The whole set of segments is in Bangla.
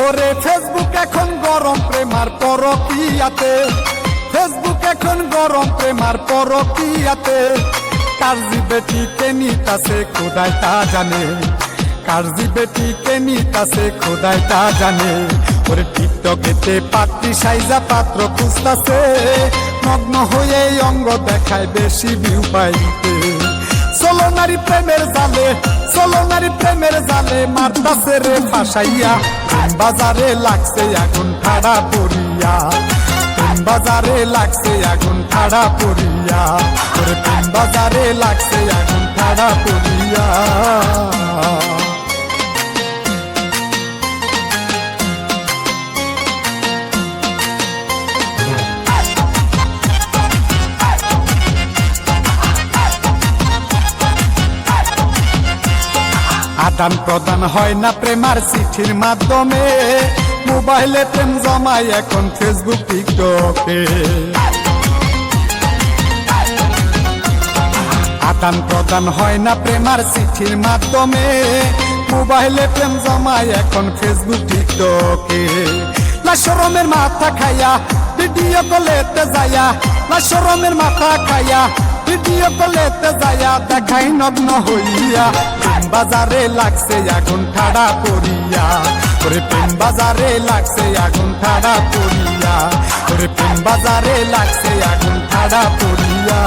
ওরে ফেসবুক এখন গরম প্রেমার পরকিয়াতে, ফেসবুক এখন গরম প্রেমার পরকিয়াতে। কারজি বেটি কে নিতাছে খোদাই তা জানে, কারজি বেটি কে নিতাছে খোদাই তা জানে। ওরে টিকটকেতে পাত্রী সাইজা পাত্র খুঁজতাছে, নগ্ন হয়ে অঙ্গ দেখায় বেশি ভিউ পাইতে। চলো নারী প্রেমের জালে, চলো নারী প্রেমের জালে, মারতাছে রে ফাঁসাইয়া। প্রেম বাজারে লাগছে আগুন ঠাড়া পড়িয়া, প্রেম বাজারে লাগছে আগুন ঠাড়া পড়িয়া। ওরে প্রেম বাজারে লাগছে আগুন ঠাড়া পড়িয়া। আদান প্রদান হয় না প্রেমার চিঠির মাধ্যমে, মোবাইলে প্রেম জমায় এখন ফেসবুক টিকটকে। আদান প্রদান হয় না প্রেমার চিঠির মাধ্যমে, মোবাইলে প্রেম জমায় এখন ফেসবুক টিকটকে। লাশরমের মাথা খাইয়া ভিডিও কলেতে যায়া, লাশরমের মাথা খাইয়া ভিডিও কলেতে যায়া দেখাই নগ্ন হইয়া। প্রেম বাজারে লাগছে আগুন ঠাড়া পড়িয়া, ওরে প্রেম বাজারে লাগছে আগুন ঠাড়া পড়িয়া। ওরে প্রেম বাজারে লাগছে আগুন ঠাড়া পড়িয়া।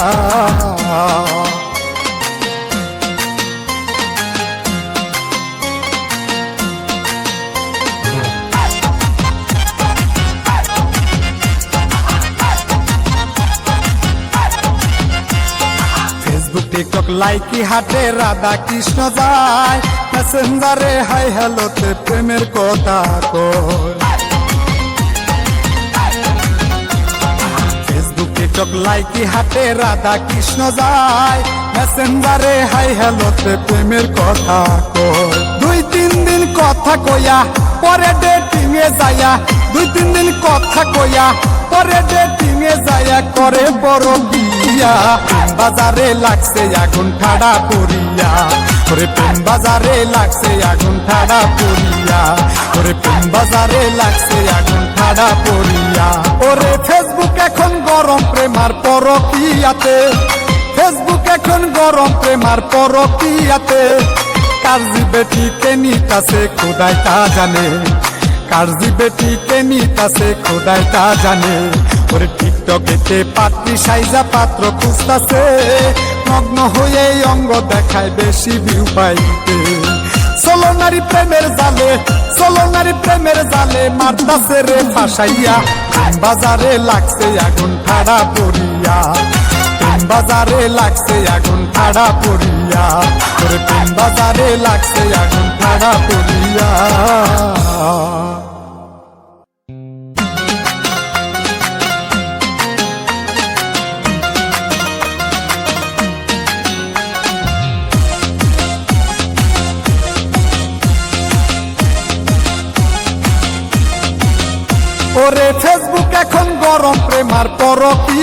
টিকটক লাইকি হাটে রাধা কৃষ্ণ যায়, মেসেঞ্জারে হাই হ্যালোতে প্রেমের কথা কয়। ফেসবুক টিকটক লাইকি হাটে রাধা কৃষ্ণ যায়, মেসেঞ্জারে হাই হ্যালোতে প্রেমের কথা কয়। 2-3 দিন কথা কইয়া পরে ডেটিং এ যায়া, 2-3 দিন কথা কইয়া পরে ডেটিং এ যায়া করে বড় বিয়া। প্রেম বাজারে লাগছে আগুন ঠাড়া পড়িয়া, ওরে প্রেম বাজারে লাগছে আগুন ঠাড়া পড়িয়া। ওরে প্রেম বাজারে লাগছে আগুন ঠাড়া পড়িয়া। ওরে ফেসবুক এখন গরম প্রেমার পরকিয়াতে, ফেসবুক এখন গরম প্রেমার পরকিয়াতে। কারজি বেটি কে নিতাছে খোদাই তা জানে, কারজি বেটি কে নিতাছে খোদাই তা জানে। ওরে টিকটকেতে পাত্রী সাইজা পাত্র খুঁজতাছে, নগ্ন হয়ে অঙ্গ দেখায় বেশি ভিউ পাইতে। চলো নারী প্রেমের জালে, চলো নারী প্রেমের জালে, মারতাছে রে ফাঁসাইয়া। প্রেম বাজারে লাগছে আগুন ঠাড়া পড়িয়া, প্রেম বাজারে লাগছে আগুন ঠাড়া পড়িয়া। ওরে প্রেম বাজারে লাগছে আগুন ঠাড়া পড়িয়া। ওরে ফেসবুক এখন গরম প্রেমার পরকিয়া।